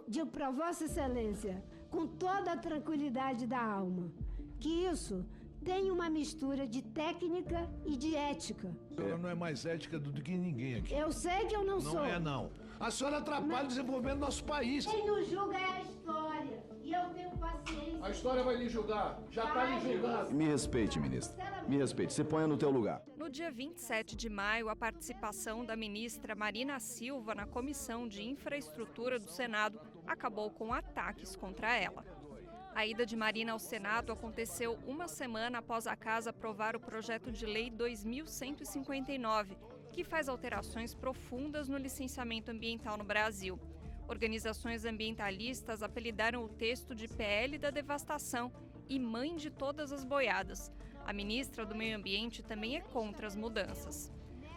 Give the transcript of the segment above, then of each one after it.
Digo para Vossa Excelência, com toda a tranquilidade da alma, que isso tem uma mistura de técnica e de ética. A senhora não é mais ética do que ninguém aqui. Eu sei que eu não sou. Não é, não. A senhora atrapalha o desenvolvimento do nosso país. Quem nos julga é a história. E eu tenho paciência. A história vai lhe julgar. Já está lhe julgando. Me respeite, ministra. Me respeite. Se ponha no teu lugar. No dia 27 de maio, a participação da ministra Marina Silva na Comissão de Infraestrutura do Senado acabou com ataques contra ela. A ida de Marina ao Senado aconteceu uma semana após a Casa aprovar o projeto de lei 2159, que faz alterações profundas no licenciamento ambiental no Brasil. Organizações ambientalistas apelidaram o texto de PL da devastação e mãe de todas as boiadas. A ministra do Meio Ambiente também é contra as mudanças.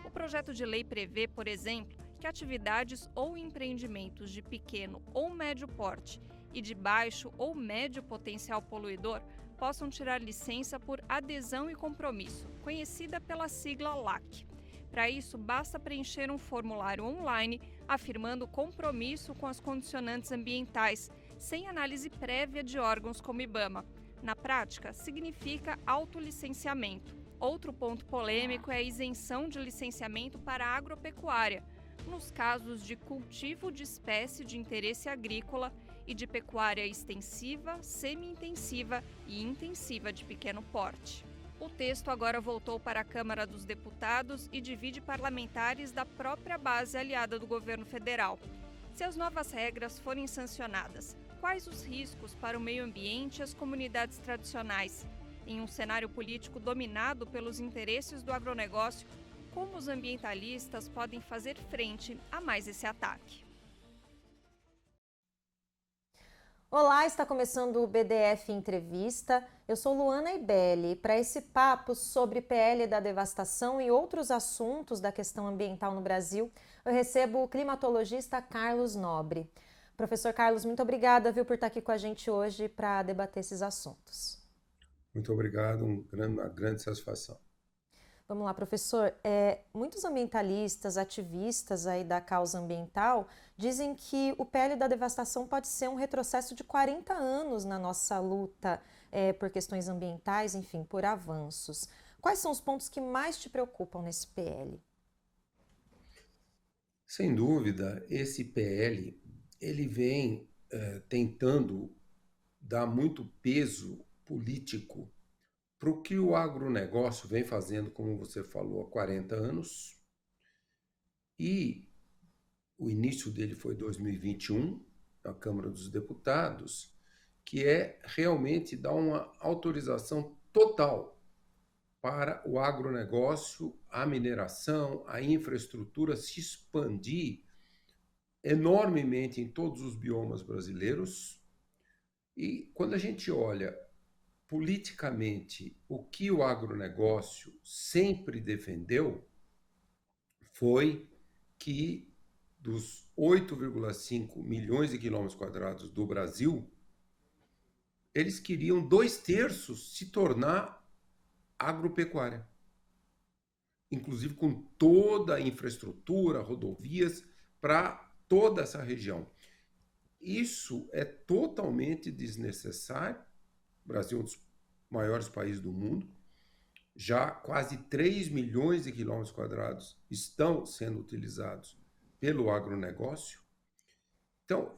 O projeto de lei prevê, por exemplo, que atividades ou empreendimentos de pequeno ou médio porte e de baixo ou médio potencial poluidor possam tirar licença por adesão e compromisso, conhecida pela sigla LAC. Para isso, basta preencher um formulário online afirmando compromisso com as condicionantes ambientais, sem análise prévia de órgãos como IBAMA. Na prática, significa autolicenciamento. Outro ponto polêmico é a isenção de licenciamento para a agropecuária, nos casos de cultivo de espécie de interesse agrícola e de pecuária extensiva, semi-intensiva e intensiva de pequeno porte. O texto agora voltou para a Câmara dos Deputados e divide parlamentares da própria base aliada do governo federal. Se as novas regras forem sancionadas, quais os riscos para o meio ambiente e as comunidades tradicionais? Em um cenário político dominado pelos interesses do agronegócio, como os ambientalistas podem fazer frente a mais esse ataque? Olá, está começando o BDF Entrevista. Eu sou Luana Ibelli. Para esse papo sobre PL da devastação e outros assuntos da questão ambiental no Brasil, eu recebo o climatologista Carlos Nobre. Professor Carlos, muito obrigada, viu, por estar aqui com a gente hoje para debater esses assuntos. Muito obrigado, uma grande satisfação. Vamos lá, professor. Muitos ambientalistas, ativistas aí da causa ambiental dizem que o PL da devastação pode ser um retrocesso de 40 anos na nossa luta por questões ambientais, enfim, por avanços. Quais são os pontos que mais te preocupam nesse PL? Sem dúvida, esse PL ele vem tentando dar muito peso político para o que o agronegócio vem fazendo, como você falou, há 40 anos. E o início dele foi em 2021, na Câmara dos Deputados, que é realmente dar uma autorização total para o agronegócio, a mineração, a infraestrutura se expandir enormemente em todos os biomas brasileiros. E quando a gente olha politicamente, o que o agronegócio sempre defendeu foi que dos 8,5 milhões de quilômetros quadrados do Brasil, eles queriam 2/3 se tornar agropecuária. Inclusive com toda a infraestrutura, rodovias, para toda essa região. Isso é totalmente desnecessário. O Brasil é um dos maiores países do mundo. Já quase 3 milhões de quilômetros quadrados estão sendo utilizados pelo agronegócio. Então,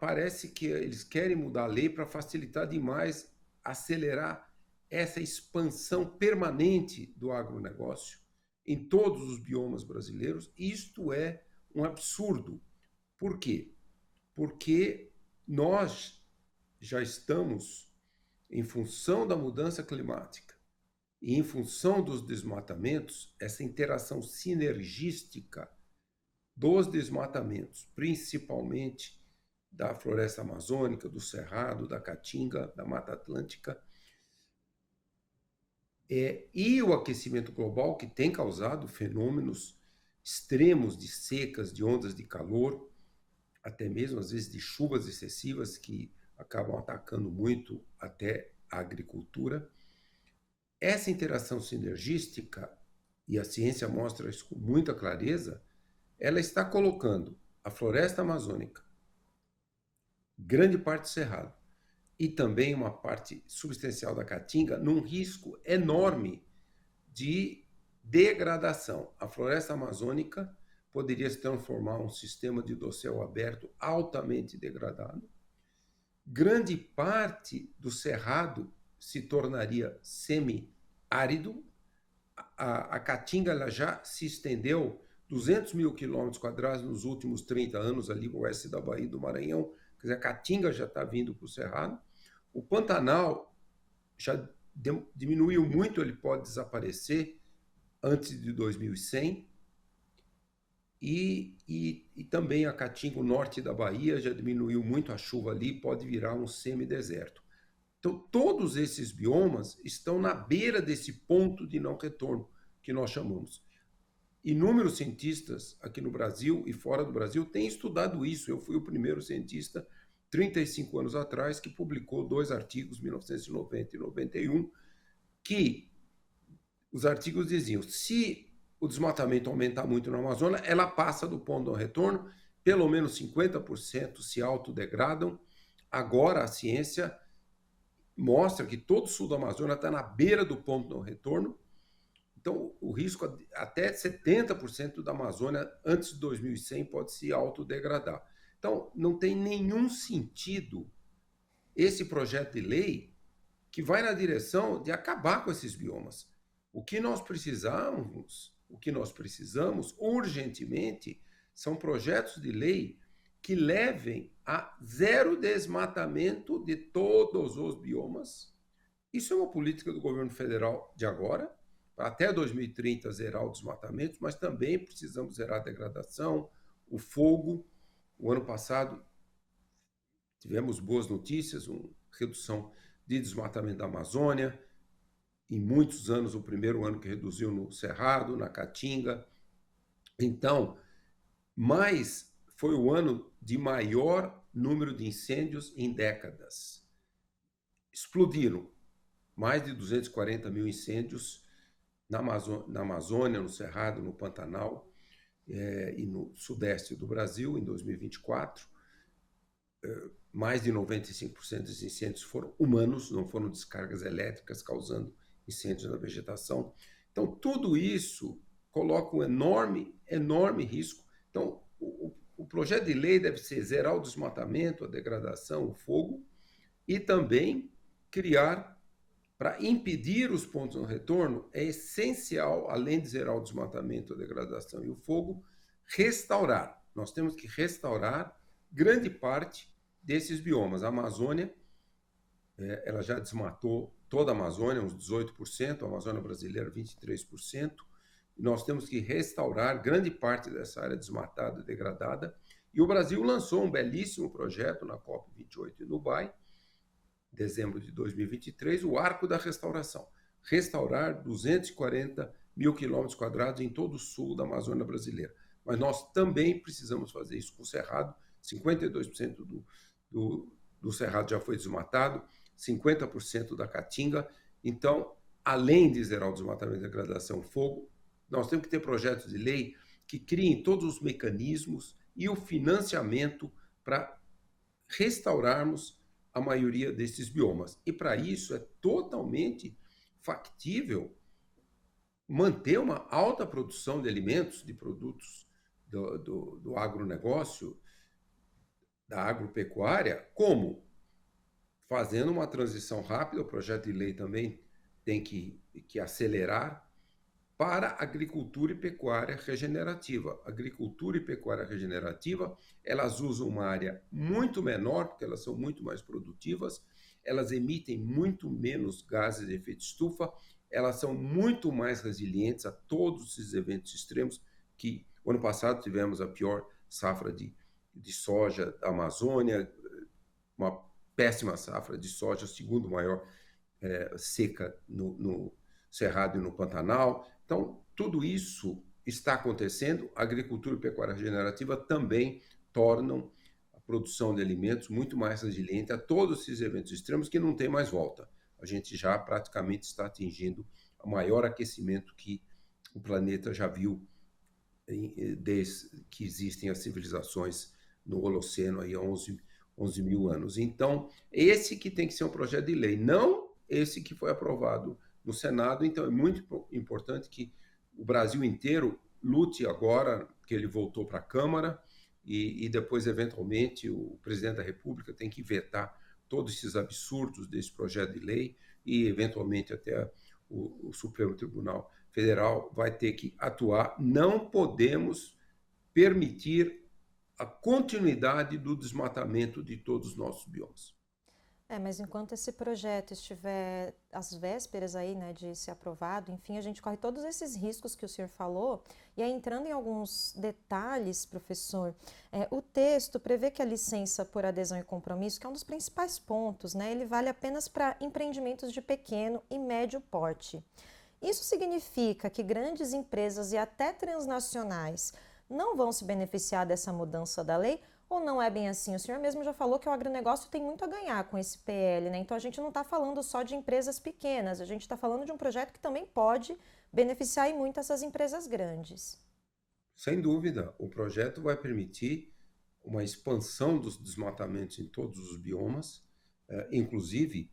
parece que eles querem mudar a lei para facilitar demais, acelerar essa expansão permanente do agronegócio em todos os biomas brasileiros. Isto é um absurdo. Por quê? Porque nós já estamos, em função da mudança climática e em função dos desmatamentos, essa interação sinergística dos desmatamentos, principalmente da floresta amazônica, do cerrado, da caatinga, da Mata Atlântica, e o aquecimento global, que tem causado fenômenos extremos de secas, de ondas de calor, até mesmo às vezes de chuvas excessivas que acabam atacando muito até a agricultura. Essa interação sinergística, e a ciência mostra isso com muita clareza, ela está colocando a floresta amazônica grande parte do Cerrado e também uma parte substancial da Caatinga num risco enorme de degradação. A floresta amazônica poderia se transformar em um sistema de dossel aberto altamente degradado. Grande parte do Cerrado se tornaria semi-árido. A Caatinga ela já se estendeu 200 mil quilômetros quadrados nos últimos 30 anos, ali no oeste da Bahia do Maranhão. Quer dizer, a Caatinga já está vindo para o Cerrado. O Pantanal já diminuiu muito, ele pode desaparecer antes de 2100. E também a Caatinga, o norte da Bahia, já diminuiu muito a chuva ali, pode virar um semideserto. Então, todos esses biomas estão na beira desse ponto de não retorno, que nós chamamos. Inúmeros cientistas aqui no Brasil e fora do Brasil têm estudado isso. Eu fui o primeiro cientista, 35 anos atrás, que publicou 2 artigos, 1990 e 91, que os artigos diziam: se o desmatamento aumentar muito na Amazônia, ela passa do ponto de não retorno, pelo menos 50% se autodegradam. Agora a ciência mostra que todo o sul da Amazônia está na beira do ponto de não retorno. Então, o risco até 70% da Amazônia antes de 2100 pode se autodegradar. Então, não tem nenhum sentido esse projeto de lei que vai na direção de acabar com esses biomas. O que nós precisamos urgentemente são projetos de lei que levem a zero desmatamento de todos os biomas. Isso é uma política do governo federal de agora, para até 2030 zerar o desmatamento, mas também precisamos zerar a degradação, o fogo. O ano passado tivemos boas notícias, uma redução de desmatamento da Amazônia. Em muitos anos, o primeiro ano que reduziu no Cerrado, na Caatinga. Então, mas foi o ano de maior número de incêndios em décadas. Explodiram mais de 240 mil incêndios na Amazônia, no Cerrado, no Pantanal e no sudeste do Brasil em 2024. Mais de 95% dos incêndios foram humanos, não foram descargas elétricas causando incêndios na vegetação. Então, tudo isso coloca um enorme risco. Então, o projeto de lei deve ser zerar o desmatamento, a degradação, o fogo, e também criar, para impedir os pontos de retorno, é essencial, além de zerar o desmatamento, a degradação e o fogo, restaurar. Nós temos que restaurar grande parte desses biomas. A Amazônia, ela já desmatou toda a Amazônia, uns 18%, a Amazônia brasileira 23%, e nós temos que restaurar grande parte dessa área desmatada e degradada. E o Brasil lançou um belíssimo projeto na COP28 em Dubai, em dezembro de 2023, o Arco da Restauração. Restaurar 240 mil quilômetros quadrados em todo o sul da Amazônia brasileira. Mas nós também precisamos fazer isso com o Cerrado. 52% do Cerrado já foi desmatado, 50% da Caatinga. Então, além de zerar o desmatamento, a degradação, o fogo, nós temos que ter projetos de lei que criem todos os mecanismos e o financiamento para restaurarmos a maioria desses biomas. E para isso é totalmente factível manter uma alta produção de alimentos, de produtos do agronegócio, da agropecuária, como? Fazendo uma transição rápida. O projeto de lei também tem que acelerar para agricultura e pecuária regenerativa. Agricultura e pecuária regenerativa, elas usam uma área muito menor, porque elas são muito mais produtivas, elas emitem muito menos gases de efeito estufa, elas são muito mais resilientes a todos esses eventos extremos, que o ano passado tivemos a pior safra de soja da Amazônia, uma péssima safra de soja, a segunda maior seca no Cerrado e no Pantanal. Então, tudo isso está acontecendo. A agricultura e pecuária regenerativa também tornam a produção de alimentos muito mais resiliente a todos esses eventos extremos que não tem mais volta. A gente já praticamente está atingindo o maior aquecimento que o planeta já viu desde que existem as civilizações no Holoceno, aí há 11 mil anos. Então, esse que tem que ser um projeto de lei, não esse que foi aprovado no Senado. Então, é muito importante que o Brasil inteiro lute agora, que ele voltou para a Câmara, e depois, eventualmente, o presidente da República tem que vetar todos esses absurdos desse projeto de lei e, eventualmente, até o Supremo Tribunal Federal vai ter que atuar. Não podemos permitir a continuidade do desmatamento de todos os nossos biomas. Mas enquanto esse projeto estiver às vésperas aí, né, de ser aprovado, enfim, a gente corre todos esses riscos que o senhor falou. E aí, entrando em alguns detalhes, professor, o texto prevê que a licença por adesão e compromisso, que é um dos principais pontos, né, ele vale apenas para empreendimentos de pequeno e médio porte. Isso significa que grandes empresas e até transnacionais não vão se beneficiar dessa mudança da lei? Ou não é bem assim? O senhor mesmo já falou que o agronegócio tem muito a ganhar com esse PL, né? Então a gente não está falando só de empresas pequenas, a gente está falando de um projeto que também pode beneficiar e muito essas empresas grandes. Sem dúvida, o projeto vai permitir uma expansão dos desmatamentos em todos os biomas, inclusive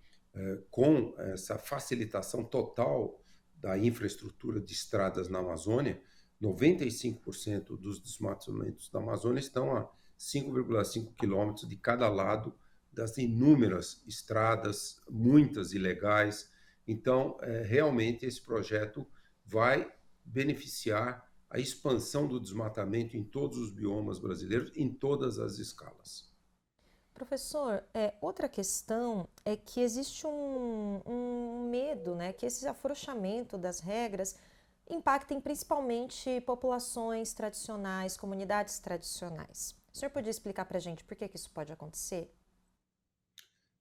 com essa facilitação total da infraestrutura de estradas na Amazônia. 95% dos desmatamentos da Amazônia estão a 5,5 quilômetros de cada lado das inúmeras estradas, muitas ilegais. Então, realmente, esse projeto vai beneficiar a expansão do desmatamento em todos os biomas brasileiros, em todas as escalas. Professor, outra questão é que existe um medo, né, que esse afrouxamento das regras impactem principalmente populações tradicionais, comunidades tradicionais. O senhor podia explicar para a gente por que isso pode acontecer?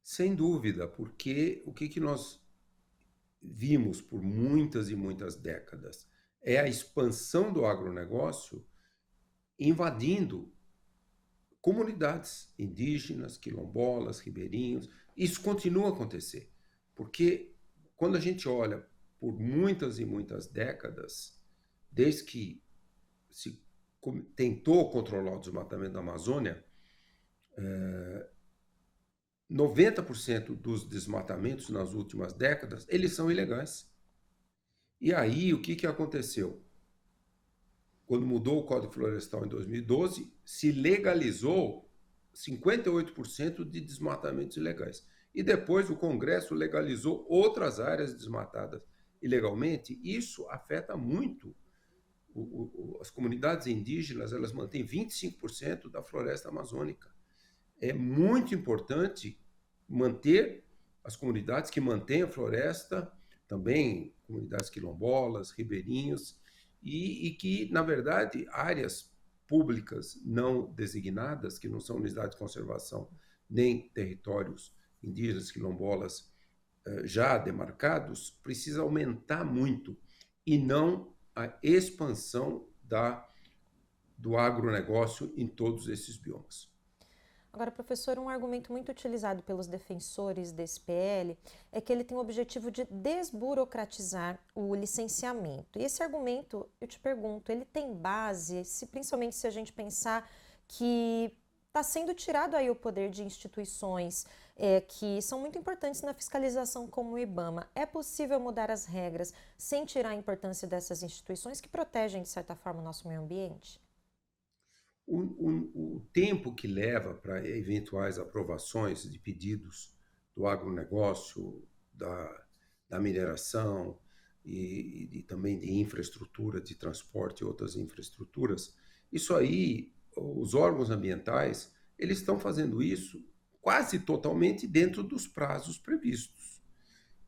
Sem dúvida, porque o que nós vimos por muitas e muitas décadas é a expansão do agronegócio invadindo comunidades indígenas, quilombolas, ribeirinhos. Isso continua a acontecer, porque quando a gente olha por muitas e muitas décadas, desde que se tentou controlar o desmatamento da Amazônia, 90% dos desmatamentos nas últimas décadas, eles são ilegais. E aí, o que aconteceu? Quando mudou o Código Florestal em 2012, se legalizou 58% de desmatamentos ilegais. E depois o Congresso legalizou outras áreas desmatadas ilegalmente. Isso afeta muito as comunidades indígenas. Elas mantêm 25% da floresta amazônica. É muito importante manter as comunidades que mantêm a floresta, também comunidades quilombolas, ribeirinhos, e que, na verdade, áreas públicas não designadas, que não são unidades de conservação, nem territórios indígenas, quilombolas já demarcados, precisa aumentar muito, e não a expansão do agronegócio em todos esses biomas. Agora, professor, um argumento muito utilizado pelos defensores desse PL é que ele tem o objetivo de desburocratizar o licenciamento. E esse argumento, eu te pergunto, ele tem base, principalmente se a gente pensar que está sendo tirado aí o poder de instituições que são muito importantes na fiscalização, como o IBAMA. É possível mudar as regras sem tirar a importância dessas instituições que protegem, de certa forma, o nosso meio ambiente? O tempo que leva para eventuais aprovações de pedidos do agronegócio, da mineração e também de infraestrutura, de transporte e outras infraestruturas, isso aí, os órgãos ambientais, eles estão fazendo isso quase totalmente dentro dos prazos previstos.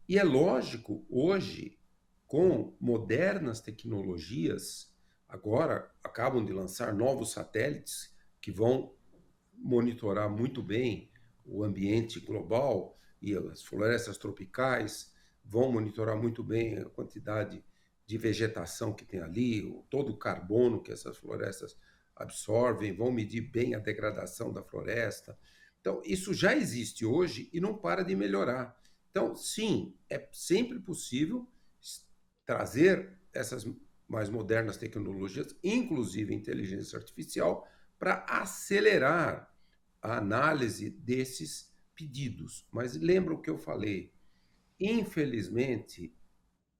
E é lógico, hoje, com modernas tecnologias, agora acabam de lançar novos satélites que vão monitorar muito bem o ambiente global e as florestas tropicais, vão monitorar muito bem a quantidade de vegetação que tem ali, todo o carbono que essas florestas absorvem, vão medir bem a degradação da floresta. Então, isso já existe hoje e não para de melhorar. Então, sim, é sempre possível trazer essas mais modernas tecnologias, inclusive inteligência artificial, para acelerar a análise desses pedidos. Mas lembra o que eu falei? Infelizmente,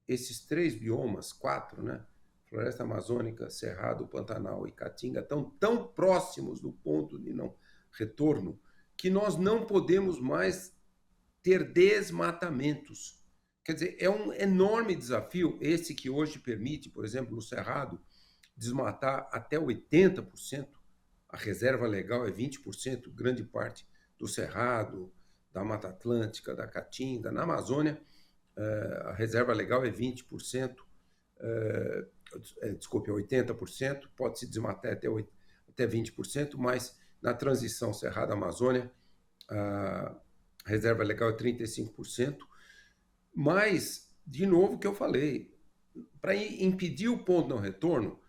esses 3 biomas, 4, né? Floresta Amazônica, Cerrado, Pantanal e Caatinga, estão tão próximos do ponto de não retorno que nós não podemos mais ter desmatamentos. Quer dizer, é um enorme desafio esse que hoje permite, por exemplo, no Cerrado, desmatar até 80%. A reserva legal é 20%, grande parte do Cerrado, da Mata Atlântica, da Caatinga. Na Amazônia, a reserva legal é 20%, desculpe, 80%, pode-se desmatar até 20%, mas na transição Cerrado-Amazônia, a reserva legal é 35%. Mas, de novo, o que eu falei, para impedir o ponto de não retorno,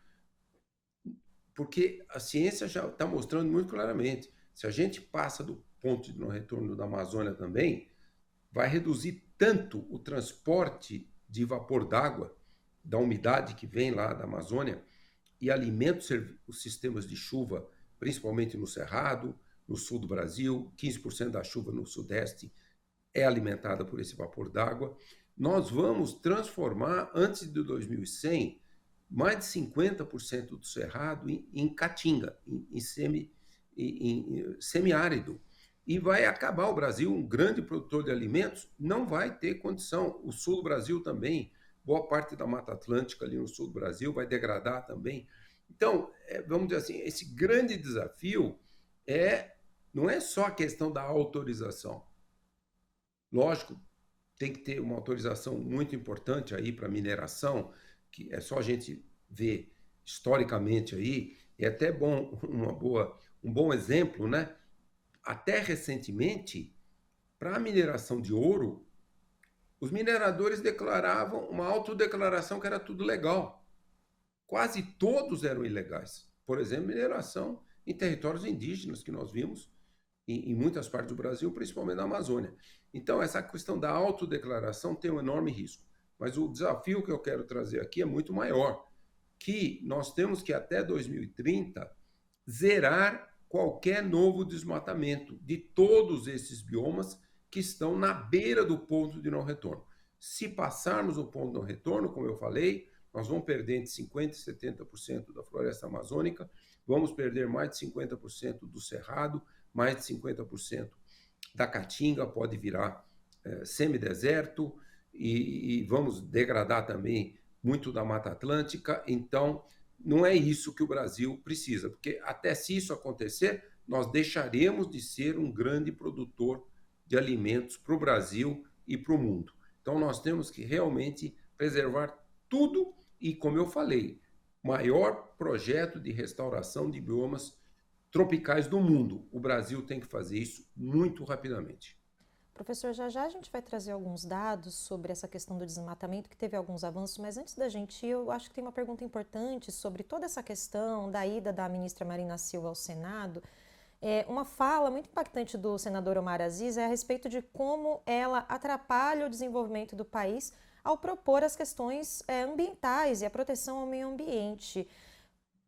porque a ciência já está mostrando muito claramente, se a gente passa do ponto de não retorno da Amazônia também, vai reduzir tanto o transporte de vapor d'água, da umidade que vem lá da Amazônia, e alimenta os sistemas de chuva, principalmente no Cerrado, no sul do Brasil, 15% da chuva no Sudeste é alimentada por esse vapor d'água. Nós vamos transformar, antes de 2100, mais de 50% do Cerrado em caatinga, em semiárido. E vai acabar o Brasil, um grande produtor de alimentos, não vai ter condição. O sul do Brasil também, boa parte da Mata Atlântica ali no sul do Brasil vai degradar também. Então, vamos dizer assim, esse grande desafio não é só a questão da autorização. Lógico, tem que ter uma autorização muito importante aí para mineração, que é só a gente ver historicamente aí, é até bom, um bom exemplo, né? Até recentemente, para a mineração de ouro, os mineradores declaravam uma autodeclaração que era tudo legal. Quase todos eram ilegais. Por exemplo, mineração em territórios indígenas, que nós vimos em muitas partes do Brasil, principalmente na Amazônia. Então, essa questão da autodeclaração tem um enorme risco. Mas o desafio que eu quero trazer aqui é muito maior, que nós temos que, até 2030, zerar qualquer novo desmatamento de todos esses biomas que estão na beira do ponto de não retorno. Se passarmos o ponto de não retorno, como eu falei, nós vamos perder entre 50% e 70% da floresta amazônica, vamos perder mais de 50% do Cerrado, mais de 50% da Caatinga pode virar semideserto e vamos degradar também muito da Mata Atlântica. Então, não é isso que o Brasil precisa, porque até se isso acontecer, nós deixaremos de ser um grande produtor de alimentos para o Brasil e para o mundo. Então, nós temos que realmente preservar tudo e, como eu falei, maior projeto de restauração de biomas tropicais do mundo. O Brasil tem que fazer isso muito rapidamente. Professor, já a gente vai trazer alguns dados sobre essa questão do desmatamento, que teve alguns avanços, mas antes da gente ir, eu acho que tem uma pergunta importante sobre toda essa questão da ida da ministra Marina Silva ao Senado. Uma fala muito impactante do senador Omar Aziz é a respeito de como ela atrapalha o desenvolvimento do país ao propor as questões ambientais e a proteção ao meio ambiente.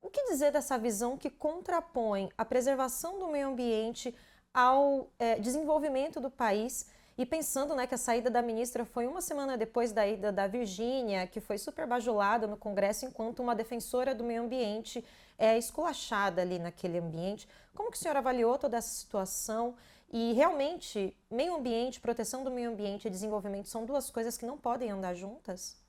O que dizer dessa visão que contrapõe a preservação do meio ambiente ao desenvolvimento do país? E pensando, né, que a saída da ministra foi uma semana depois da ida da Virgínia, que foi super bajulada no Congresso, enquanto uma defensora do meio ambiente é esculachada ali naquele ambiente. Como que o senhor avaliou toda essa situação? E realmente, meio ambiente, proteção do meio ambiente e desenvolvimento são duas coisas que não podem andar juntas?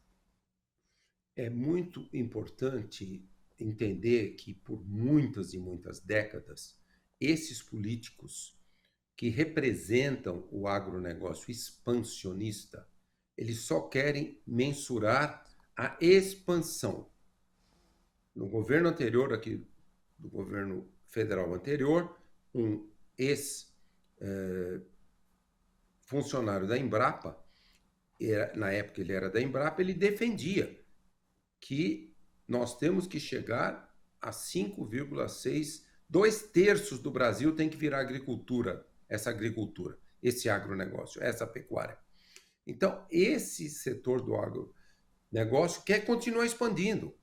É muito importante entender que por muitas e muitas décadas, esses políticos que representam o agronegócio expansionista, eles só querem mensurar a expansão. No governo anterior, aqui do governo federal anterior, um ex-funcionário da Embrapa, na época ele era da Embrapa, ele defendia que nós temos que chegar a 5,6, 2/3 do Brasil tem que virar agricultura, esse agronegócio, essa pecuária. Então, esse setor do agronegócio quer continuar expandindo.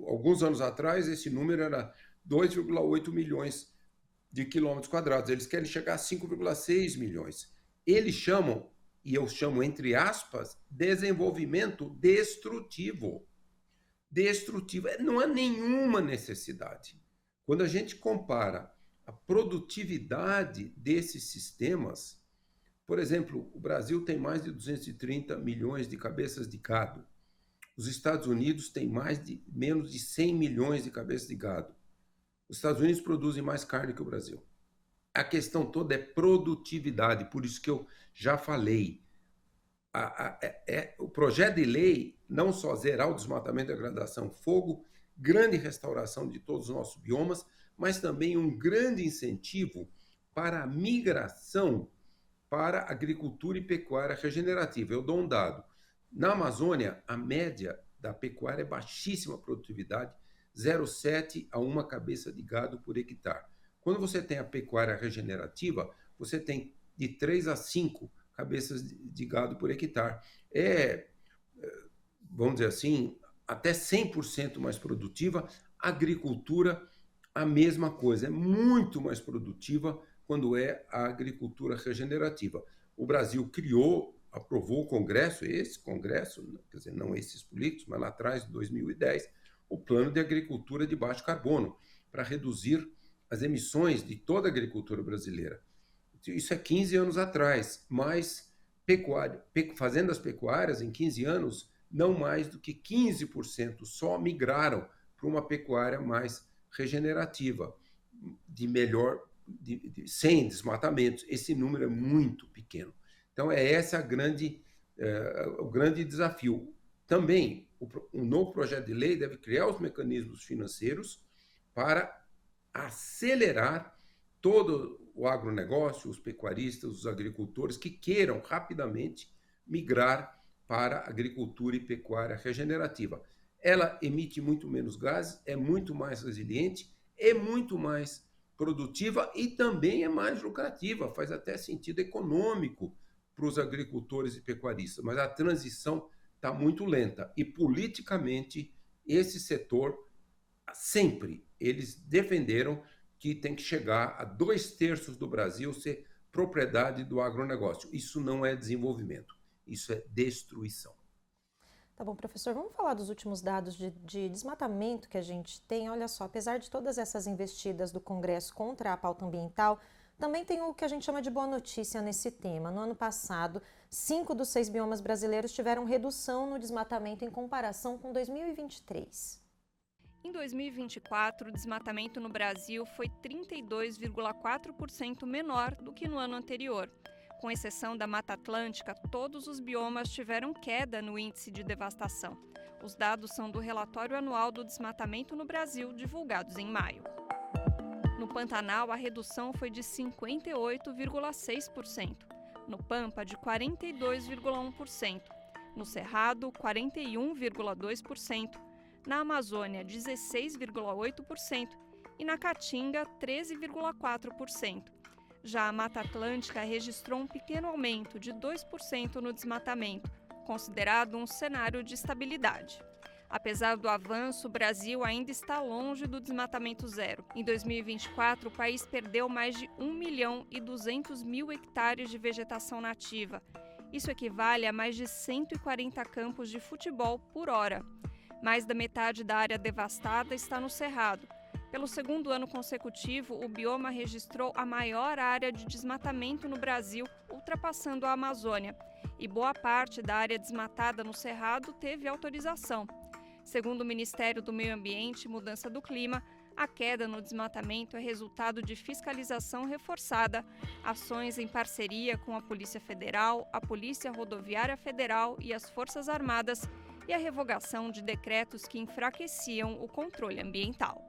Alguns anos atrás, esse número era 2,8 milhões de quilômetros quadrados. Eles querem chegar a 5,6 milhões. Eles chamam, e eu chamo entre aspas, desenvolvimento destrutivo. Destrutivo. Não há nenhuma necessidade. Quando a gente compara a produtividade desses sistemas, por exemplo, o Brasil tem mais de 230 milhões de cabeças de gado. Os Estados Unidos têm menos de 100 milhões de cabeças de gado. Os Estados Unidos produzem mais carne que o Brasil. A questão toda é produtividade, por isso que eu já falei. O projeto de lei não só zerar o desmatamento e degradação, fogo, grande restauração de todos os nossos biomas, mas também um grande incentivo para a migração para a agricultura e pecuária regenerativa. Eu dou um dado. Na Amazônia, a média da pecuária é baixíssima produtividade, 0,7 a 1 cabeça de gado por hectare. Quando você tem a pecuária regenerativa, você tem de 3 a 5 cabeças de gado por hectare. Vamos dizer assim, até 100% mais produtiva. Agricultura, a mesma coisa. É muito mais produtiva quando é a agricultura regenerativa. O Brasil aprovou o Congresso, quer dizer, não esses políticos, mas lá atrás, em 2010, o Plano de Agricultura de Baixo Carbono, para reduzir as emissões de toda a agricultura brasileira. Isso é 15 anos atrás, mas fazendas pecuárias, em 15 anos, não mais do que 15% só migraram para uma pecuária mais regenerativa, sem desmatamentos. Esse número é muito pequeno. Então, esse o grande desafio. Também, um novo projeto de lei deve criar os mecanismos financeiros para acelerar todo o agronegócio, os pecuaristas, os agricultores que queiram rapidamente migrar para a agricultura e pecuária regenerativa. Ela emite muito menos gases, é muito mais resiliente, é muito mais produtiva e também é mais lucrativa, faz até sentido econômico para os agricultores e pecuaristas, mas a transição está muito lenta e politicamente esse setor sempre eles defenderam que tem que chegar a 2/3 do Brasil ser propriedade do agronegócio. Isso não é desenvolvimento, isso é destruição. Tá bom, professor, vamos falar dos últimos dados de desmatamento que a gente tem. Olha só, apesar de todas essas investidas do Congresso contra a pauta ambiental, também tem o que a gente chama de boa notícia nesse tema. No ano passado, 5 dos 6 biomas brasileiros tiveram redução no desmatamento em comparação com 2023. Em 2024, o desmatamento no Brasil foi 32,4% menor do que no ano anterior. Com exceção da Mata Atlântica, todos os biomas tiveram queda no índice de devastação. Os dados são do relatório anual do desmatamento no Brasil, divulgados em maio. No Pantanal, a redução foi de 58,6%. No Pampa, de 42,1%. No Cerrado, 41,2%. Na Amazônia, 16,8% e na Caatinga, 13,4%. Já a Mata Atlântica registrou um pequeno aumento de 2% no desmatamento, considerado um cenário de estabilidade. Apesar do avanço, o Brasil ainda está longe do desmatamento zero. Em 2024, o país perdeu mais de 1.200.000 hectares de vegetação nativa. Isso equivale a mais de 140 campos de futebol por hora. Mais da metade da área devastada está no Cerrado. Pelo segundo ano consecutivo, o bioma registrou a maior área de desmatamento no Brasil, ultrapassando a Amazônia. E boa parte da área desmatada no Cerrado teve autorização. Segundo o Ministério do Meio Ambiente e Mudança do Clima, a queda no desmatamento é resultado de fiscalização reforçada, ações em parceria com a Polícia Federal, a Polícia Rodoviária Federal e as Forças Armadas, e a revogação de decretos que enfraqueciam o controle ambiental.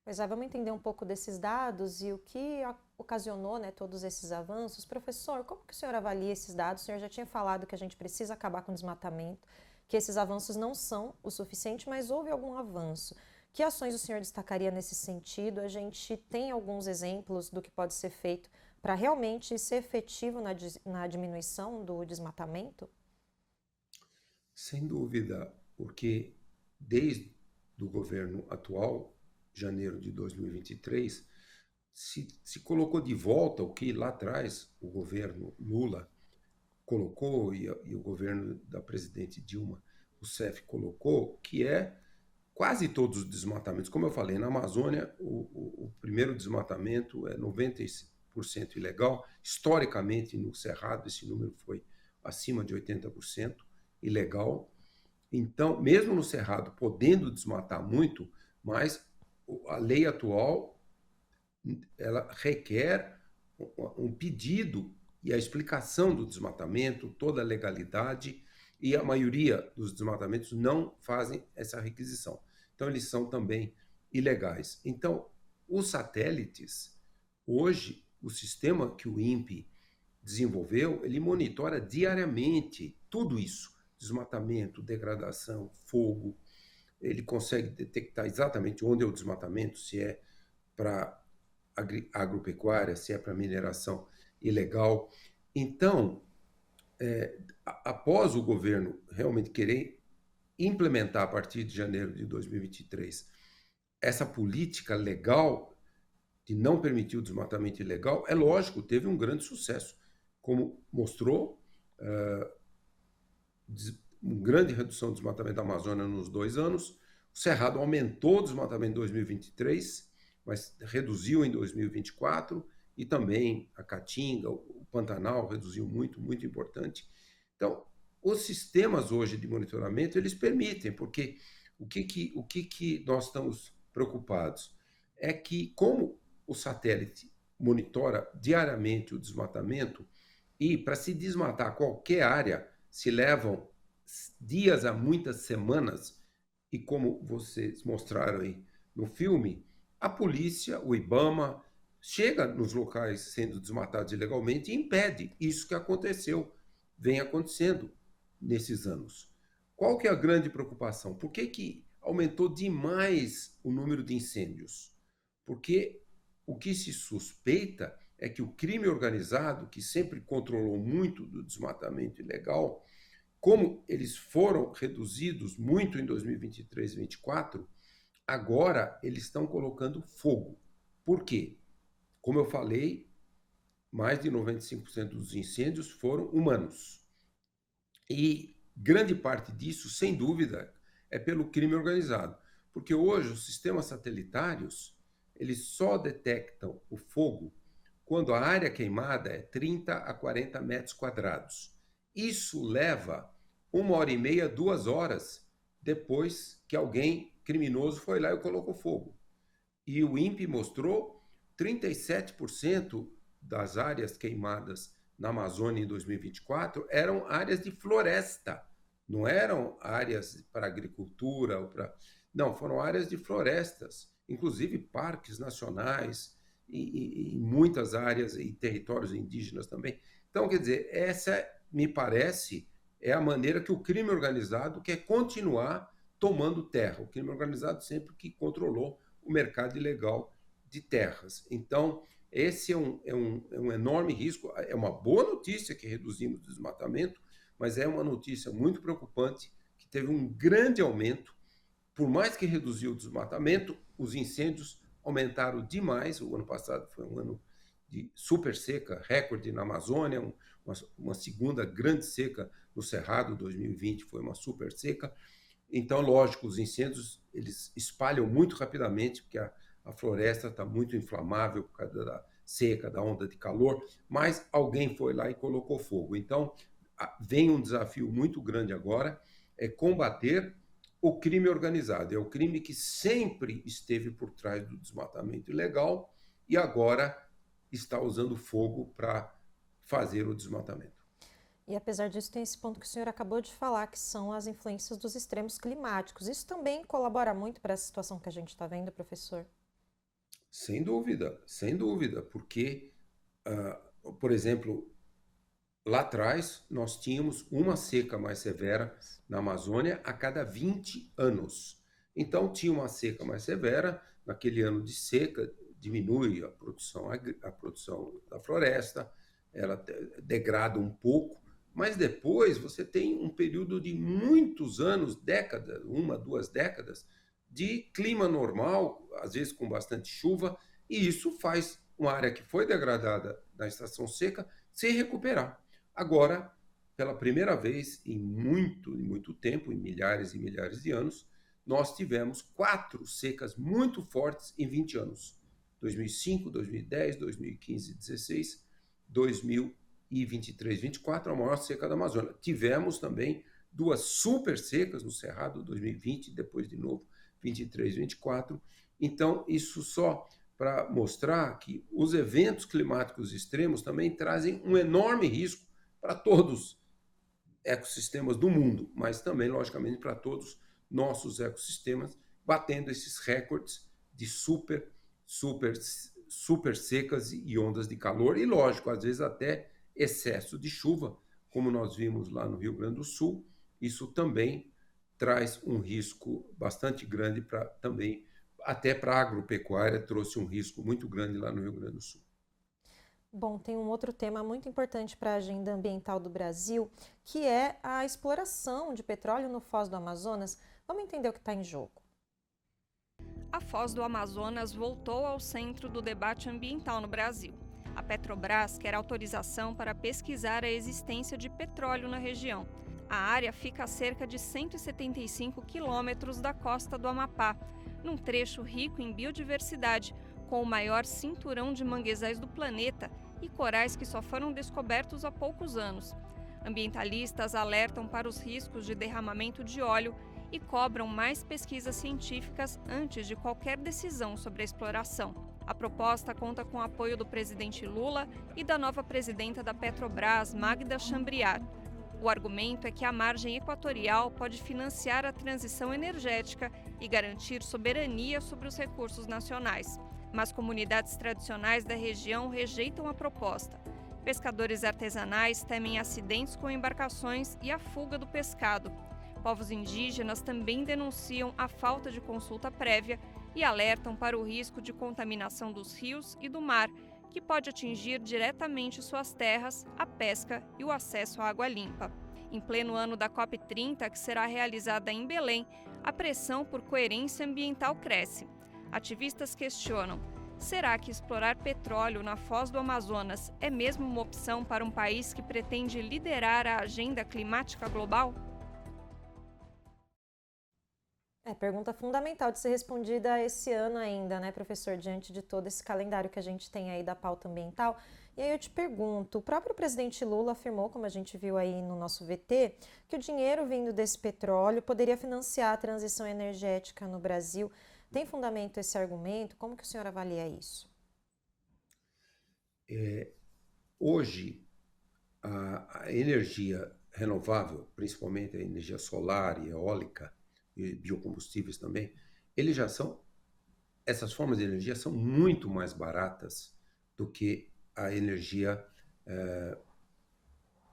Pois é, vamos entender um pouco desses dados e o que ocasionou, todos esses avanços. Professor, como que o senhor avalia esses dados? O senhor já tinha falado que a gente precisa acabar com o desmatamento, que esses avanços não são o suficiente, mas houve algum avanço. Que ações o senhor destacaria nesse sentido? A gente tem alguns exemplos do que pode ser feito para realmente ser efetivo na diminuição do desmatamento? Sem dúvida, porque desde o governo atual, janeiro de 2023, se colocou de volta o que lá atrás o governo Lula colocou e o governo da presidente Dilma Rousseff colocou, que é quase todos os desmatamentos. Como eu falei, na Amazônia, o primeiro desmatamento é 90% ilegal. Historicamente, no Cerrado, esse número foi acima de 80% ilegal. Então, mesmo no Cerrado, podendo desmatar muito, mas a lei atual ela requer um pedido e a explicação do desmatamento, toda a legalidade, e a maioria dos desmatamentos não fazem essa requisição. Então, eles são também ilegais. Então, os satélites, hoje, o sistema que o INPE desenvolveu, ele monitora diariamente tudo isso, desmatamento, degradação, fogo, ele consegue detectar exatamente onde é o desmatamento, se é para agropecuária, se é para mineração ilegal. Então, após o governo realmente querer implementar a partir de janeiro de 2023 essa política legal de não permitir o desmatamento ilegal, é lógico, teve um grande sucesso, como mostrou uma grande redução do desmatamento da Amazônia nos 2 anos, o Cerrado aumentou o desmatamento em 2023, mas reduziu em 2024, e também a Caatinga, o Pantanal reduziu muito, muito importante. Então, os sistemas hoje de monitoramento, eles permitem, porque o que nós estamos preocupados é que, como o satélite monitora diariamente o desmatamento, e para se desmatar qualquer área, se levam dias a muitas semanas, e como vocês mostraram aí no filme, a polícia, o IBAMA, chega nos locais sendo desmatados ilegalmente e impede isso que aconteceu, vem acontecendo nesses anos. Qual que é a grande preocupação? Por que aumentou demais o número de incêndios? Porque o que se suspeita é que o crime organizado, que sempre controlou muito do desmatamento ilegal, como eles foram reduzidos muito em 2023 e 2024, agora eles estão colocando fogo. Por quê? Como eu falei, mais de 95% dos incêndios foram humanos. E grande parte disso, sem dúvida, é pelo crime organizado. Porque hoje os sistemas satelitários, eles só detectam o fogo quando a área queimada é 30 a 40 metros quadrados. Isso leva 1h30, 2 horas depois que alguém criminoso foi lá e colocou fogo. E o INPE mostrou 37% das áreas queimadas na Amazônia em 2024 eram áreas de floresta, não eram áreas para agricultura, não, foram áreas de florestas, inclusive parques nacionais e muitas áreas e territórios indígenas também. Então, quer dizer, essa, me parece, é a maneira que o crime organizado quer continuar tomando terra. O crime organizado sempre que controlou o mercado ilegal de terras. Então, esse é um enorme risco. É uma boa notícia que reduzimos o desmatamento, mas é uma notícia muito preocupante que teve um grande aumento. Por mais que reduziu o desmatamento, os incêndios aumentaram demais. O ano passado foi um ano de super seca, recorde na Amazônia, uma segunda grande seca no Cerrado, 2020 foi uma super seca. Então, lógico, os incêndios eles espalham muito rapidamente, porque a floresta está muito inflamável por causa da seca, da onda de calor, mas alguém foi lá e colocou fogo. Então, vem um desafio muito grande agora, é combater o crime organizado. É o crime que sempre esteve por trás do desmatamento ilegal e agora está usando fogo para fazer o desmatamento. E apesar disso, tem esse ponto que o senhor acabou de falar, que são as influências dos extremos climáticos. Isso também colabora muito para essa situação que a gente está vendo, professor? Sem dúvida, porque, por exemplo, lá atrás nós tínhamos uma seca mais severa na Amazônia a cada 20 anos. Então, tinha uma seca mais severa, naquele ano de seca, diminui a produção da floresta, ela degrada um pouco, mas depois você tem um período de muitos anos, décadas, 1, 2 décadas, de clima normal, às vezes com bastante chuva, e isso faz uma área que foi degradada na estação seca se recuperar. Agora, pela primeira vez em muito tempo, em milhares e milhares de anos, nós tivemos 4 secas muito fortes em 20 anos. 2005, 2010, 2015, 16, 2023, 24, a maior seca da Amazônia. Tivemos também 2 super secas no Cerrado, 2020, depois de novo, 23, 24. Então, isso só para mostrar que os eventos climáticos extremos também trazem um enorme risco para todos os ecossistemas do mundo, mas também, logicamente, para todos nossos ecossistemas, batendo esses recordes de super secas e ondas de calor, e lógico, às vezes até excesso de chuva, como nós vimos lá no Rio Grande do Sul. Isso também traz um risco bastante grande para também, até para a agropecuária, trouxe um risco muito grande lá no Rio Grande do Sul. Bom, tem um outro tema muito importante para a agenda ambiental do Brasil, que é a exploração de petróleo no Foz do Amazonas. Vamos entender o que está em jogo. A Foz do Amazonas voltou ao centro do debate ambiental no Brasil. A Petrobras quer autorização para pesquisar a existência de petróleo na região. A área fica a cerca de 175 quilômetros da costa do Amapá, num trecho rico em biodiversidade, com o maior cinturão de manguezais do planeta e corais que só foram descobertos há poucos anos. Ambientalistas alertam para os riscos de derramamento de óleo e cobram mais pesquisas científicas antes de qualquer decisão sobre a exploração. A proposta conta com o apoio do presidente Lula e da nova presidenta da Petrobras, Magda Chambriard. O argumento é que a margem equatorial pode financiar a transição energética e garantir soberania sobre os recursos nacionais. Mas comunidades tradicionais da região rejeitam a proposta. Pescadores artesanais temem acidentes com embarcações e a fuga do pescado. Povos indígenas também denunciam a falta de consulta prévia e alertam para o risco de contaminação dos rios e do mar, que pode atingir diretamente suas terras, a pesca e o acesso à água limpa. Em pleno ano da COP30, que será realizada em Belém, a pressão por coerência ambiental cresce. Ativistas questionam: será que explorar petróleo na Foz do Amazonas é mesmo uma opção para um país que pretende liderar a agenda climática global? Pergunta fundamental de ser respondida esse ano ainda, né, professor, diante de todo esse calendário que a gente tem aí da pauta ambiental. E aí eu te pergunto, o próprio presidente Lula afirmou, como a gente viu aí no nosso VT, que o dinheiro vindo desse petróleo poderia financiar a transição energética no Brasil. Tem fundamento esse argumento? Como que o senhor avalia isso? Hoje, a energia renovável, principalmente a energia solar e eólica, e biocombustíveis também, essas formas de energia são muito mais baratas do que a energia,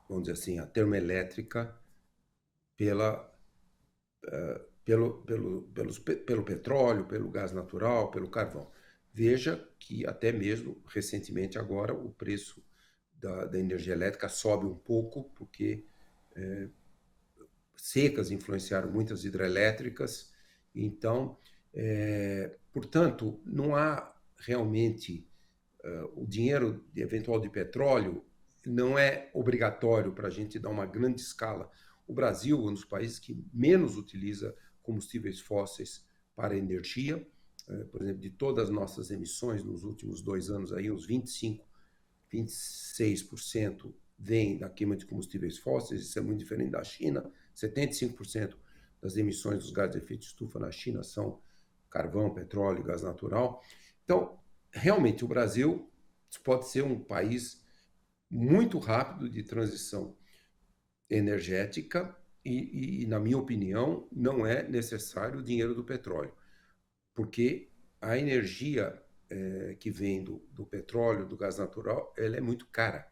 vamos dizer assim, a termoelétrica pelo petróleo, pelo gás natural, pelo carvão. Veja que até mesmo recentemente agora o preço da energia elétrica sobe um pouco, porque secas influenciaram muitas hidrelétricas. Então, portanto, não há realmente o dinheiro eventual de petróleo não é obrigatório para a gente dar uma grande escala. O Brasil é um dos países que menos utiliza combustíveis fósseis para energia. Por exemplo, de todas as nossas emissões nos últimos 2 anos, aí, uns 26% vem da queima de combustíveis fósseis. Isso é muito diferente da China. 75% das emissões dos gases de efeito de estufa na China são carvão, petróleo, gás natural. Então, realmente, o Brasil pode ser um país muito rápido de transição energética e, na minha opinião, não é necessário o dinheiro do petróleo, porque a energia que vem do petróleo, do gás natural, ela é muito cara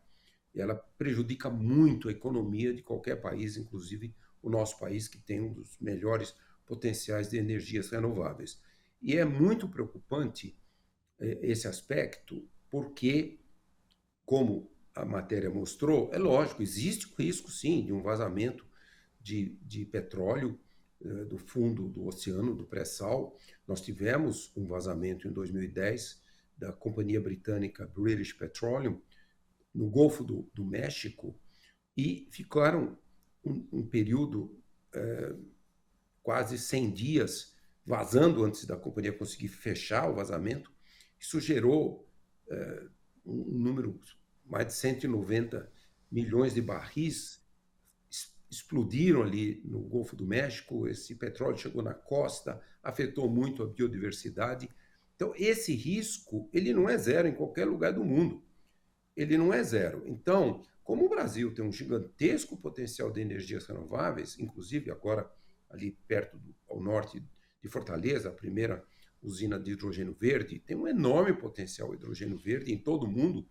e ela prejudica muito a economia de qualquer país, inclusive o nosso país, que tem um dos melhores potenciais de energias renováveis. E é muito preocupante esse aspecto, porque, como a matéria mostrou, é lógico, existe um risco, sim, de um vazamento de petróleo do fundo do oceano, do pré-sal. Nós tivemos um vazamento em 2010 da companhia britânica British Petroleum no Golfo do México e ficaram um período quase 100 dias vazando antes da companhia conseguir fechar o vazamento. Isso gerou um número, mais de 190 milhões de barris explodiram ali no Golfo do México, esse petróleo chegou na costa, afetou muito a biodiversidade. Então, esse risco, ele não é zero em qualquer lugar do mundo. Ele não é zero. Então, como o Brasil tem um gigantesco potencial de energias renováveis, inclusive agora ali perto, ao norte de Fortaleza, a primeira usina de hidrogênio verde, tem um enorme potencial de hidrogênio verde em todo o mundo,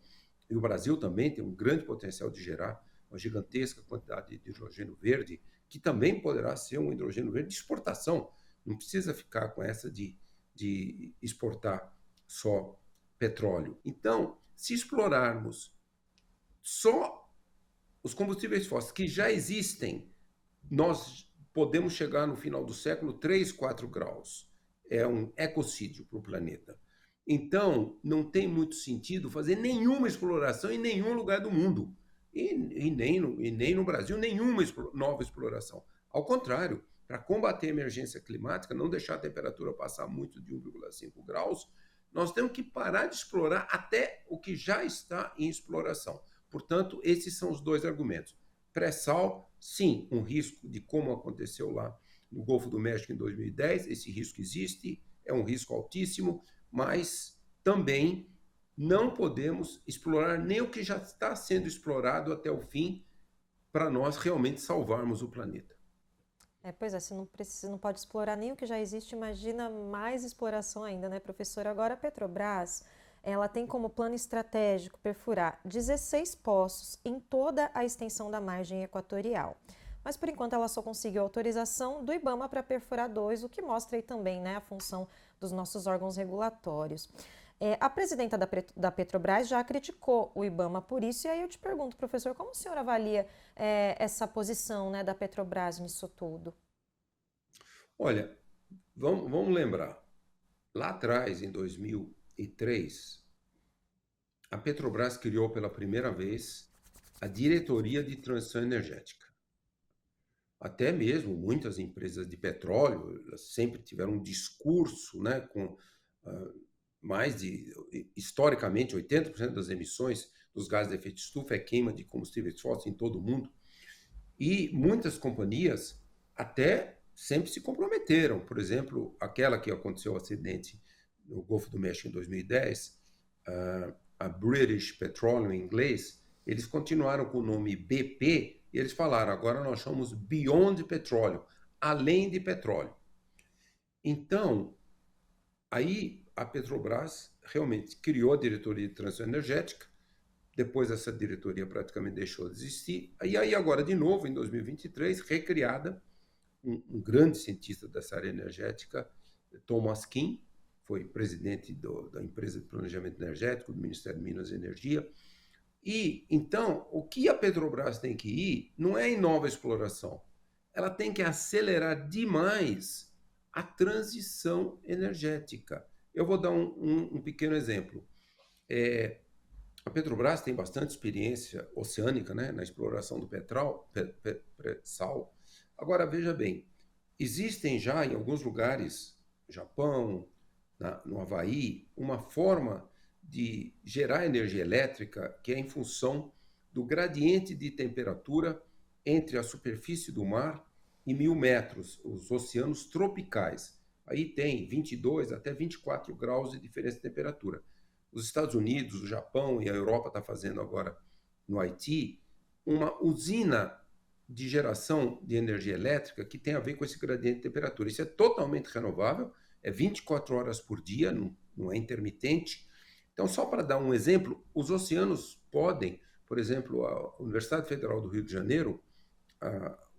e o Brasil também tem um grande potencial de gerar uma gigantesca quantidade de hidrogênio verde, que também poderá ser um hidrogênio verde de exportação. Não precisa ficar com essa de exportar só petróleo. Então, se explorarmos só os combustíveis fósseis que já existem, nós podemos chegar no final do século 3, 4 graus. É um ecocídio para o planeta. Então, não tem muito sentido fazer nenhuma exploração em nenhum lugar do mundo. E nem no Brasil, nenhuma nova exploração. Ao contrário, para combater a emergência climática, não deixar a temperatura passar muito de 1,5 graus, nós temos que parar de explorar até o que já está em exploração. Portanto, esses são os dois argumentos. Pré-sal, sim, um risco de como aconteceu lá no Golfo do México em 2010, esse risco existe, é um risco altíssimo, mas também não podemos explorar nem o que já está sendo explorado até o fim para nós realmente salvarmos o planeta. Pois é, se não pode explorar nem o que já existe, imagina mais exploração ainda, né, professor? Agora, a Petrobras, ela tem como plano estratégico perfurar 16 poços em toda a extensão da margem equatorial. Mas, por enquanto, ela só conseguiu autorização do IBAMA para perfurar 2, o que mostra aí também, né, a função dos nossos órgãos regulatórios. A presidenta da Petrobras já criticou o IBAMA por isso, e aí eu te pergunto, professor, como o senhor avalia essa posição, né, da Petrobras nisso tudo? Olha, vamos lembrar, lá atrás, em 2003, a Petrobras criou pela primeira vez a Diretoria de Transição Energética. Até mesmo muitas empresas de petróleo elas sempre tiveram um discurso, né, com historicamente, 80% das emissões dos gases de efeito de estufa é queima de combustíveis fósseis em todo o mundo. E muitas companhias até sempre se comprometeram. Por exemplo, aquela que aconteceu o acidente no Golfo do México em 2010, a British Petroleum em inglês, eles continuaram com o nome BP e eles falaram, agora nós chamamos Beyond Petroleum, além de petróleo. Então, aí a Petrobras realmente criou a Diretoria de Transição Energética, depois essa diretoria praticamente deixou de existir, e aí agora de novo, em 2023, recriada, um grande cientista dessa área energética, Thomas Kim, foi presidente da empresa de planejamento energético, do Ministério de Minas e Energia. E, então, o que a Petrobras tem que ir não é em nova exploração, ela tem que acelerar demais a transição energética. Eu vou dar um pequeno exemplo. A Petrobras tem bastante experiência oceânica, né, na exploração do pré-sal. Agora, veja bem, existem já em alguns lugares, no Japão, no Havaí, uma forma de gerar energia elétrica que é em função do gradiente de temperatura entre a superfície do mar e 1.000 metros, os oceanos tropicais. Aí tem 22 até 24 graus de diferença de temperatura. Os Estados Unidos, o Japão e a Europa estão fazendo agora no Haiti uma usina de geração de energia elétrica que tem a ver com esse gradiente de temperatura. Isso é totalmente renovável, é 24 horas por dia, não é intermitente. Então, só para dar um exemplo, os oceanos podem, por exemplo, a Universidade Federal do Rio de Janeiro,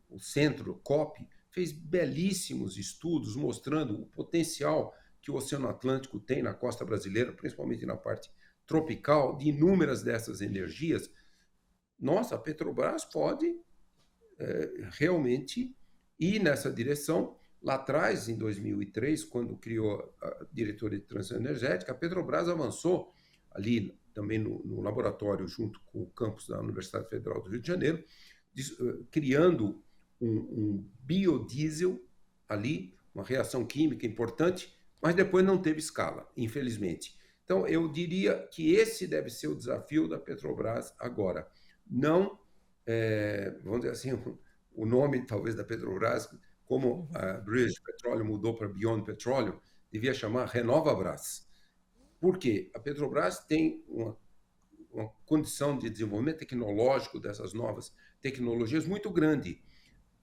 o Centro COP, fez belíssimos estudos mostrando o potencial que o Oceano Atlântico tem na costa brasileira, principalmente na parte tropical, de inúmeras dessas energias. Nossa, a Petrobras pode realmente E nessa direção, lá atrás, em 2003, quando criou a diretoria de transição energética, a Petrobras avançou ali também no laboratório, junto com o campus da Universidade Federal do Rio de Janeiro, criando um biodiesel ali, uma reação química importante, mas depois não teve escala, infelizmente. Então, eu diria que esse deve ser o desafio da Petrobras agora. Não, vamos dizer assim, o nome talvez da Petrobras, como a British Petroleum mudou para Beyond Petroleum, devia chamar RenovaBras. Por quê? A Petrobras tem uma condição de desenvolvimento tecnológico dessas novas tecnologias muito grande.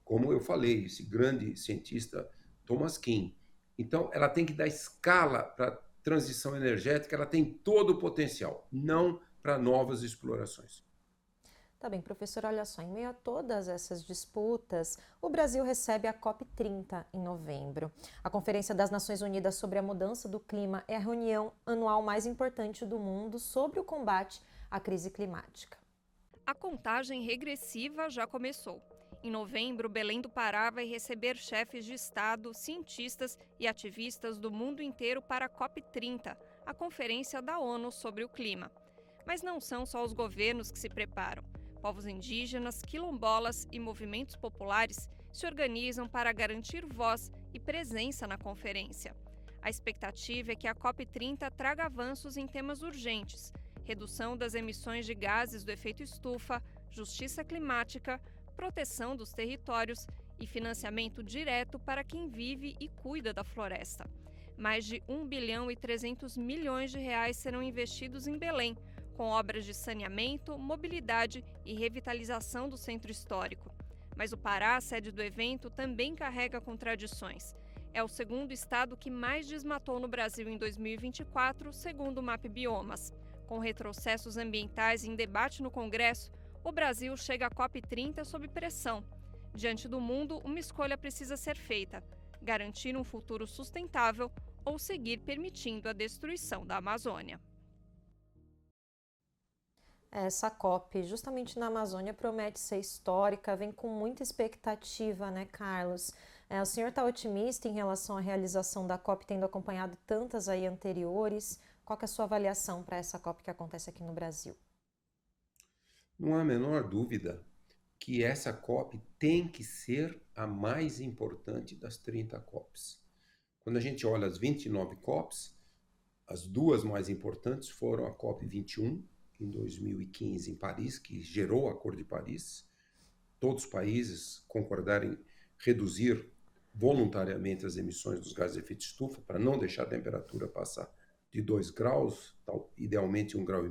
Como eu falei, esse grande cientista Thomas Kim. Então, ela tem que dar escala para a transição energética, ela tem todo o potencial, não para novas explorações. Tá bem, professor, olha só, em meio a todas essas disputas, o Brasil recebe a COP30 em novembro. A Conferência das Nações Unidas sobre a Mudança do Clima é a reunião anual mais importante do mundo sobre o combate à crise climática. A contagem regressiva já começou. Em novembro, Belém do Pará vai receber chefes de Estado, cientistas e ativistas do mundo inteiro para a COP30, a Conferência da ONU sobre o Clima. Mas não são só os governos que se preparam. Povos indígenas, quilombolas e movimentos populares se organizam para garantir voz e presença na conferência. A expectativa é que a COP30 traga avanços em temas urgentes: redução das emissões de gases do efeito estufa, justiça climática, proteção dos territórios e financiamento direto para quem vive e cuida da floresta. Mais de 1 bilhão e 300 milhões de reais serão investidos em Belém, com obras de saneamento, mobilidade e revitalização do centro histórico. Mas o Pará, sede do evento, também carrega contradições. É o segundo estado que mais desmatou no Brasil em 2024, segundo o MapBiomas. Com retrocessos ambientais em debate no Congresso, o Brasil chega à COP30 sob pressão. Diante do mundo, uma escolha precisa ser feita: garantir um futuro sustentável ou seguir permitindo a destruição da Amazônia. Essa COP, justamente na Amazônia, promete ser histórica, vem com muita expectativa, né, Carlos? O senhor está otimista em relação à realização da COP, tendo acompanhado tantas aí anteriores? Qual que é a sua avaliação para essa COP que acontece aqui no Brasil? Não há a menor dúvida que essa COP tem que ser a mais importante das 30 COPs. Quando a gente olha as 29 COPs, as duas mais importantes foram a COP 21, em 2015 em Paris, que gerou o Acordo de Paris. Todos os países concordaram em reduzir voluntariamente as emissões dos gases de efeito estufa para não deixar a temperatura passar de 2 graus, idealmente 1,5 graus.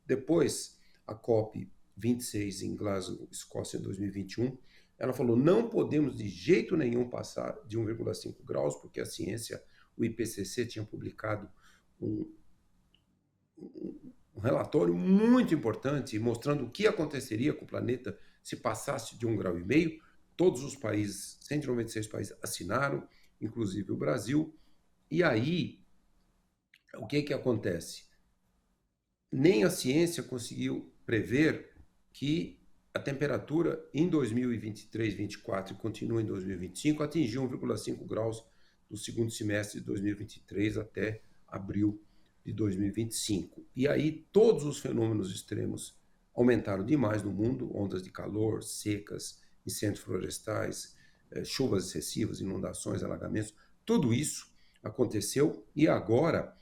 Depois, a COP 26 em Glasgow, Escócia, em 2021, ela falou: não podemos de jeito nenhum passar de 1,5 graus, porque a ciência, o IPCC, tinha publicado um relatório muito importante mostrando o que aconteceria com o planeta se passasse de 1,5 graus. Todos os países, 196 países, assinaram, inclusive o Brasil. E aí, o que acontece? Nem a ciência conseguiu prever que a temperatura em 2023, 2024 e continua em 2025 atingiu 1,5 graus do segundo semestre de 2023 até abril de 2025. E aí todos os fenômenos extremos aumentaram demais no mundo: ondas de calor, secas, incêndios florestais, chuvas excessivas, inundações, alagamentos. Tudo isso aconteceu e agora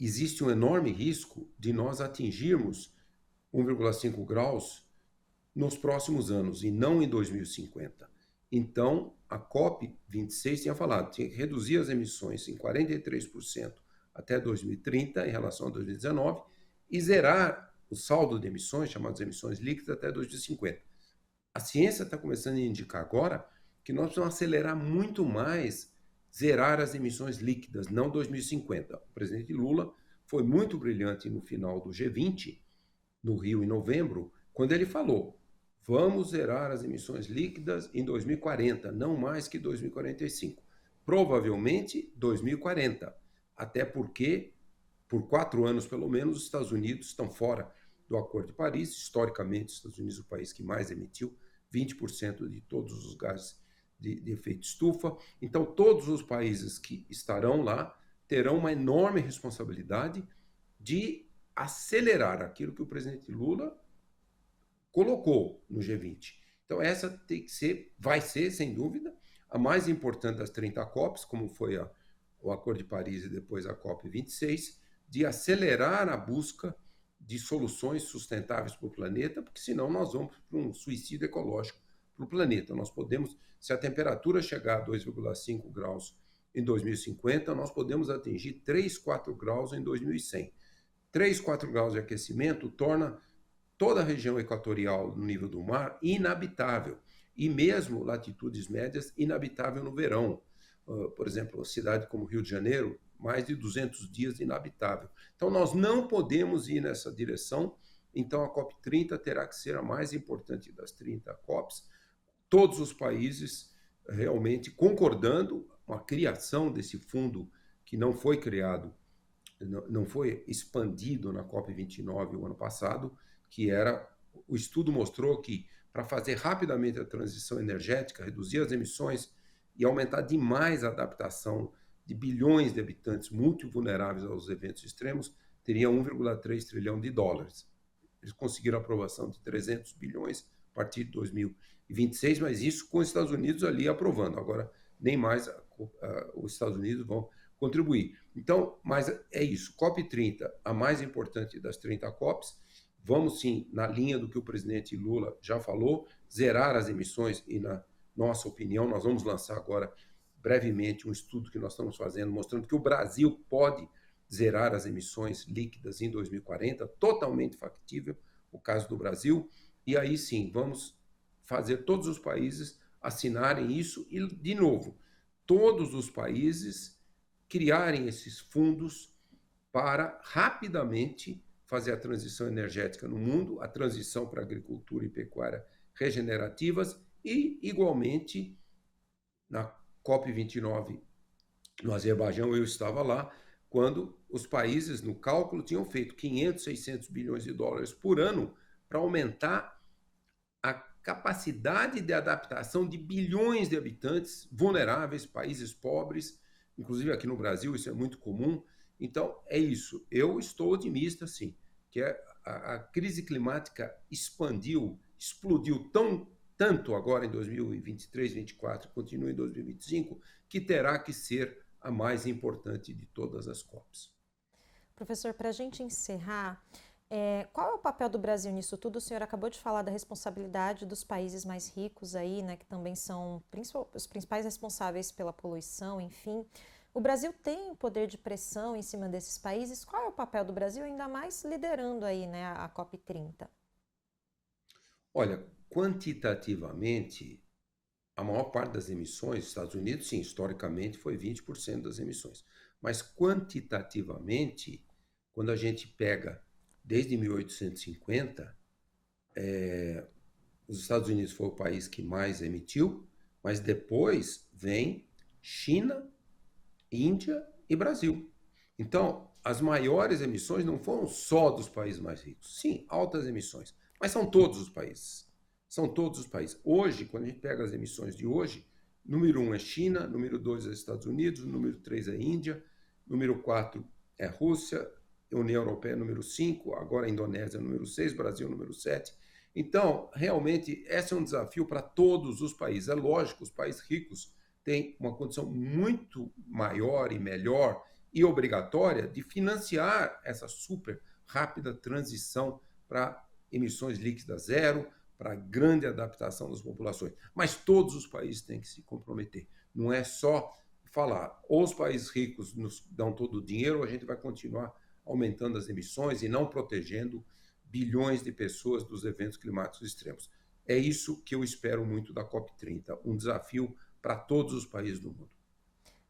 existe um enorme risco de nós atingirmos 1,5 graus nos próximos anos e não em 2050. Então, a COP26 tinha falado, tinha que reduzir as emissões em 43% até 2030 em relação a 2019 e zerar o saldo de emissões, chamadas emissões líquidas, até 2050. A ciência está começando a indicar agora que nós precisamos acelerar muito mais, zerar as emissões líquidas, não 2050. O presidente Lula foi muito brilhante no final do G20, no Rio, em novembro, quando ele falou: vamos zerar as emissões líquidas em 2040, não mais que 2045. Provavelmente 2040, até porque, por 4 anos pelo menos, os Estados Unidos estão fora do Acordo de Paris. Historicamente, os Estados Unidos é o país que mais emitiu, 20% de todos os gases de efeito estufa. Então, todos os países que estarão lá terão uma enorme responsabilidade de acelerar aquilo que o presidente Lula colocou no G20. Então, essa tem que ser, vai ser, sem dúvida, a mais importante das 30 COPs, como foi o Acordo de Paris e depois a COP26, de acelerar a busca de soluções sustentáveis para o planeta, porque senão nós vamos para um suicídio ecológico para o planeta. Nós podemos, se a temperatura chegar a 2,5 graus em 2050, nós podemos atingir 3, 4 graus em 2100. 3, 4 graus de aquecimento torna toda a região equatorial no nível do mar inabitável, e mesmo latitudes médias inabitável no verão. Por exemplo, a cidade como Rio de Janeiro, mais de 200 dias inabitável. Então, nós não podemos ir nessa direção. Então, a COP30 terá que ser a mais importante das 30 COPs. Todos os países realmente concordando com a criação desse fundo que não foi criado, não foi expandido na COP29 o ano passado, que era, o estudo mostrou que para fazer rapidamente a transição energética, reduzir as emissões e aumentar demais a adaptação de bilhões de habitantes muito vulneráveis aos eventos extremos, teria 1,3 trilhão de dólares. Eles conseguiram a aprovação de 300 bilhões a partir de 2026, mas isso com os Estados Unidos ali aprovando. Agora, nem mais os Estados Unidos vão contribuir. Então, mas é isso. COP30, a mais importante das 30 COPs. Vamos, sim, na linha do que o presidente Lula já falou, zerar as emissões e, na nossa opinião, nós vamos lançar agora, brevemente, um estudo que nós estamos fazendo, mostrando que o Brasil pode zerar as emissões líquidas em 2040, totalmente factível, o caso do Brasil, e aí sim, vamos fazer todos os países assinarem isso e, de novo, todos os países criarem esses fundos para rapidamente fazer a transição energética no mundo, a transição para agricultura e pecuária regenerativas e, igualmente, na COP29 no Azerbaijão, eu estava lá, quando os países, no cálculo, tinham feito 500, 600 bilhões de dólares por ano para aumentar a capacidade de adaptação de bilhões de habitantes vulneráveis, países pobres, inclusive aqui no Brasil isso é muito comum. Então, é isso. Eu estou otimista, sim, que a crise climática explodiu tanto agora em 2023, 2024, continua em 2025, que terá que ser a mais importante de todas as COPs. Professor, para a gente encerrar, qual é o papel do Brasil nisso tudo? O senhor acabou de falar da responsabilidade dos países mais ricos aí, né, que também são os principais responsáveis pela poluição, enfim. O Brasil tem poder de pressão em cima desses países. Qual é o papel do Brasil, ainda mais liderando aí, né, a COP30? Olha, quantitativamente, a maior parte das emissões, Estados Unidos, sim, historicamente foi 20% das emissões. Mas quantitativamente, quando a gente pega desde 1850, os Estados Unidos foi o país que mais emitiu, mas depois vem China, Índia e Brasil. Então, as maiores emissões não foram só dos países mais ricos. Sim, altas emissões, mas são todos os países. São todos os países. Hoje, quando a gente pega as emissões de hoje, número 1 é China, número 2 é Estados Unidos, número 3 é Índia, número 4 é Rússia, União Europeia número 5, agora a Indonésia número 6, Brasil número 7. Então, realmente, esse é um desafio para todos os países. É lógico, os países ricos têm uma condição muito maior e melhor e obrigatória de financiar essa super rápida transição para emissões líquidas zero, para grande adaptação das populações. Mas todos os países têm que se comprometer. Não é só falar, ou os países ricos nos dão todo o dinheiro, ou a gente vai continuar aumentando as emissões e não protegendo bilhões de pessoas dos eventos climáticos extremos. É isso que eu espero muito da COP30, um desafio para todos os países do mundo.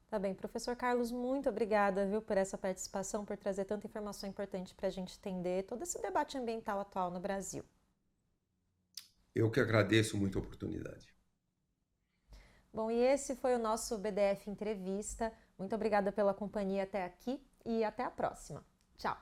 Tá bem, professor Carlos, muito obrigada, viu, por essa participação, por trazer tanta informação importante para a gente entender todo esse debate ambiental atual no Brasil. Eu que agradeço muito a oportunidade. Bom, e esse foi o nosso BDF Entrevista. Muito obrigada pela companhia até aqui e até a próxima. Tchau!